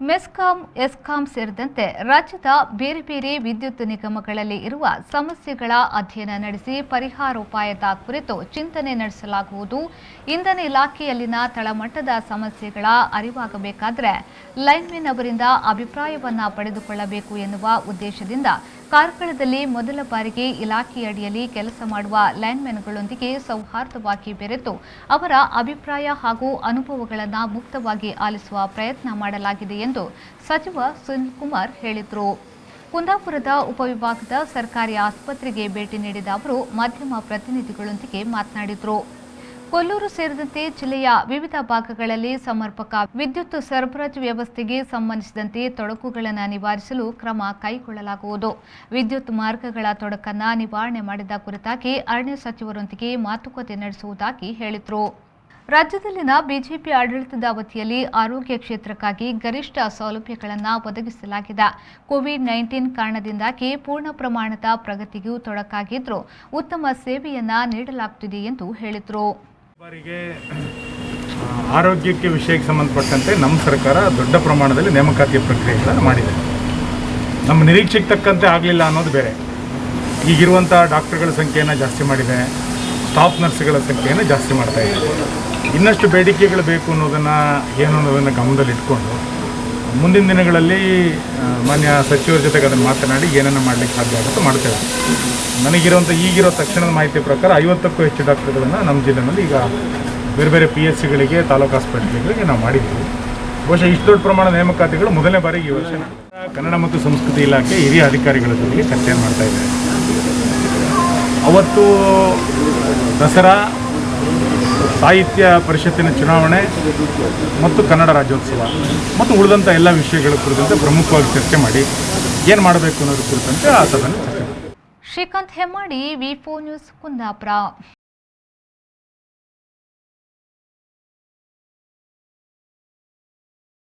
MESCOM, ESCOM ಸೇರಿದಂತೆ ರಾಜ್ಯದ ಬೇರೆ ಬೇರೆ ವಿದ್ಯುತ್ ನಿಗಮಗಳಲ್ಲಿ ಇರುವ ಸಮಸ್ಯೆಗಳ ಅಧ್ಯಯನ ನಡೆಸಿ ಪರಿಹಾರೋಪಾಯದ ಕುರಿತು ಚಿಂತನೆ ನಡೆಸಲಾಗುವುದು. ಇಂಧನ ಇಲಾಖೆಯಲ್ಲಿನ ತಳಮಟ್ಟದ ಸಮಸ್ಯೆಗಳ ಅರಿವಾಗಬೇಕಾದರೆ ಲೈನ್ಮೆನ್ ಅವರಿಂದ ಅಭಿಪ್ರಾಯವನ್ನ ಪಡೆದುಕೊಳ್ಳಬೇಕು ಎನ್ನುವ ಉದ್ದೇಶದಿಂದ ಕಾರ್ಕಳದಲ್ಲಿ ಮೊದಲ ಬಾರಿಗೆ ಇಲಾಖೆಯಡಿಯಲ್ಲಿ ಕೆಲಸ ಮಾಡುವ ಲೈನ್ಮೆನ್ಗಳೊಂದಿಗೆ ಸೌಹಾರ್ದವಾಗಿ ಬೆರೆತು ಅವರ ಅಭಿಪ್ರಾಯ ಹಾಗೂ ಅನುಭವಗಳನ್ನು ಮುಕ್ತವಾಗಿ ಆಲಿಸುವ ಪ್ರಯತ್ನ ಮಾಡಲಾಗಿದೆ ಎಂದು ಸಚಿವ ಸುನಿಲ್ ಕುಮಾರ್ ಹೇಳಿದರು. ಕುಂದಾಪುರದ ಉಪವಿಭಾಗದ ಸರ್ಕಾರಿ ಆಸ್ಪತ್ರೆಗೆ ಭೇಟಿ ನೀಡಿದ ಅವರು ಮಾಧ್ಯಮ ಪ್ರತಿನಿಧಿಗಳೊಂದಿಗೆ ಮಾತನಾಡಿದರು. ಕೊಲ್ಲೂರು ಸೇರಿದಂತೆ ಜಿಲ್ಲೆಯ ವಿವಿಧ ಭಾಗಗಳಲ್ಲಿ ಸಮರ್ಪಕ ವಿದ್ಯುತ್ ಸರಬರಾಜು ವ್ಯವಸ್ಥೆಗೆ ಸಂಬಂಧಿಸಿದಂತೆ ತೊಡಕುಗಳನ್ನು ನಿವಾರಿಸಲು ಕ್ರಮ ಕೈಗೊಳ್ಳಲಾಗುವುದು. ವಿದ್ಯುತ್ ಮಾರ್ಗಗಳ ತೊಡಕನ್ನು ನಿವಾರಣೆ ಮಾಡಿದ ಕುರಿತಾಗಿ ಅರಣ್ಯ ಸಚಿವರೊಂದಿಗೆ ಮಾತುಕತೆ ನಡೆಸುವುದಾಗಿ ಹೇಳಿದರು. ರಾಜ್ಯದಲ್ಲಿನ ಬಿಜೆಪಿ ಆಡಳಿತದ ಅವಧಿಯಲ್ಲಿ ಆರೋಗ್ಯ ಕ್ಷೇತ್ರಕ್ಕಾಗಿ ಗರಿಷ್ಠ ಸೌಲಭ್ಯಗಳನ್ನು ಒದಗಿಸಲಾಗಿದೆ. ಕೋವಿಡ್-19 ಕಾರಣದಿಂದಾಗಿ ಪೂರ್ಣ ಪ್ರಮಾಣದ ಪ್ರಗತಿಗೂ ತೊಡಕಾಗಿದ್ದರೂ ಉತ್ತಮ ಸೇವೆಯನ್ನ ನೀಡಲಾಗುತ್ತಿದೆ ಎಂದು ಹೇಳಿದರು. ಆರೋಗ್ಯಕ್ಕೆ ವಿಷಯಕ್ಕೆ ಸಂಬಂಧಪಟ್ಟಂತೆ ನಮ್ಮ ಸರ್ಕಾರ ದೊಡ್ಡ ಪ್ರಮಾಣದಲ್ಲಿ ನೇಮಕಾತಿಯ ಪ್ರಕ್ರಿಯೆಗಳನ್ನು ಮಾಡಿದೆ. ನಮ್ಮ ನಿರೀಕ್ಷೆಗೆ ತಕ್ಕಂತೆ ಆಗಲಿಲ್ಲ ಅನ್ನೋದು ಬೇರೆ. ಈಗಿರುವಂಥ ಡಾಕ್ಟರ್ಗಳ ಸಂಖ್ಯೆಯನ್ನು ಜಾಸ್ತಿ ಮಾಡಿದೆ, ಸ್ಟಾಫ್ ನರ್ಸ್ಗಳ ಸಂಖ್ಯೆಯನ್ನು ಜಾಸ್ತಿ ಮಾಡ್ತಾ ಇದೆ. ಇನ್ನಷ್ಟು ಬೇಡಿಕೆಗಳು ಬೇಕು ಅನ್ನೋದನ್ನು ಗಮನದಲ್ಲಿಟ್ಕೊಂಡು ಮುಂದಿನ ದಿನಗಳಲ್ಲಿ ಮಾನ್ಯ ಸಚಿವರ ಜೊತೆಗೆ ಅದನ್ನು ಮಾತನಾಡಿ ಏನನ್ನು ಮಾಡಲಿಕ್ಕೆ ಸಾಧ್ಯ ಆಗುತ್ತೋ ಮಾಡ್ತೇವೆ. ಈಗಿರೋ ತಕ್ಷಣದ ಮಾಹಿತಿ ಪ್ರಕಾರ 50ಕ್ಕೂ ಹೆಚ್ಚು ಡಾಕ್ಟರ್ಗಳನ್ನು ನಮ್ಮ ಜಿಲ್ಲೆಯಲ್ಲಿ ಈಗ ಬೇರೆ ಬೇರೆ PSCಗಳಿಗೆ, ತಾಲೂಕು ಹಾಸ್ಪಿಟಲ್ಗಳಿಗೆ ನಾವು ಮಾಡಿದ್ದೀವಿ. ಬಹುಶಃ ಇಷ್ಟು ದೊಡ್ಡ ಪ್ರಮಾಣದ ನೇಮಕಾತಿಗಳು ಮೊದಲನೇ ಬಾರಿಗೆ ಈ ವರ್ಷ ಕನ್ನಡ ಮತ್ತು ಸಂಸ್ಕೃತಿ ಇಲಾಖೆ ಹಿರಿಯ ಅಧಿಕಾರಿಗಳ ಜೊತೆಗೆ ಚರ್ಚೆಯನ್ನು ಮಾಡ್ತಾ ಇದ್ದಾರೆ. ಅವತ್ತು ದಸರಾ, ಸಾಹಿತ್ಯ ಪರಿಷತ್ತಿನ ಚುನಾವಣೆ ಮತ್ತು ಕನ್ನಡ ರಾಜ್ಯೋತ್ಸವ ಮತ್ತು ಉಳಿದಂಥ ಎಲ್ಲ ವಿಷಯಗಳ ಕುರಿತಂತೆ ಪ್ರಮುಖವಾಗಿ ಚರ್ಚೆ ಮಾಡಿ ಏನು ಮಾಡಬೇಕು ಅನ್ನೋದ್ರ ಕುರಿತಂತೆ ಆ ಸಭೆಯಲ್ಲಿ ಚರ್ಚೆ ಮಾಡಿ. ಶ್ರೀಕಾಂತ್ ಹೆಮ್ಮಾಡಿ, ವಿ4 ನ್ಯೂಸ್, ಕುಂದಾಪುರ.